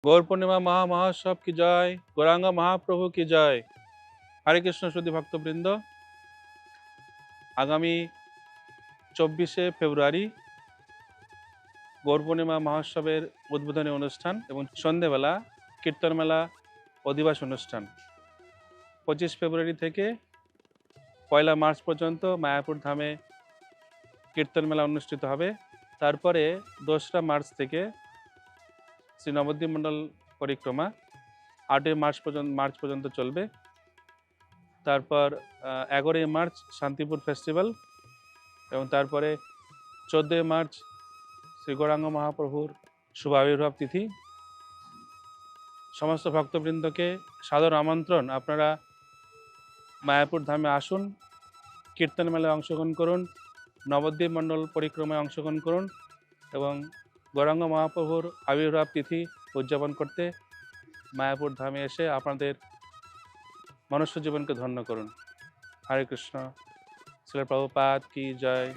गौर पूर्णिमा মহামহোৎসব की जय, गौरांग महाप्रभु की जय। हरे कृष्ण সুধী ভক্তবৃন্দ, আগামী 24শে ফেব্রুয়ারি গৌর পূর্ণিমা মহোৎসবের উদ্বোধনী অনুষ্ঠান এবং সন্ধ্যেবেলা কীর্তন মেলা অধিবাস অনুষ্ঠান 25 ফেব্রুয়ারি থেকে 1 মার্চ পর্যন্ত মায়াপুর ধামে কীর্তন মেলা অনুষ্ঠিত হবে। তারপরে 2রা মার্চ থেকে শ্রী নবদ্বীপ মণ্ডল পরিক্রমা 8 মার্চ পর্যন্ত চলবে। তারপর 11 মার্চ শান্তিপুর ফেস্টিভ্যাল এবং তারপরে 14 মার্চ শ্রী গৌরাঙ্গ মহাপ্রভুর শুভ আবির্ভাব তিথি। সমস্ত ভক্তবৃন্দকে সাদর আমন্ত্রণ, আপনারা মায়াপুর ধামে আসুন, কীর্তন মেলায় অংশগ্রহণ করুন, নবদ্বীপ মণ্ডল পরিক্রমায় অংশগ্রহণ করুন এবং গৌরাঙ্গ মহাপ্রভুর আবির্ভাব তিথি উদযাপন করতে মায়াপুর ধামে এসে আপনাদের মনুষ্য জীবনকে ধন্য করুন। হরে কৃষ্ণ। শ্রীল প্রভুপাদ কি জয়।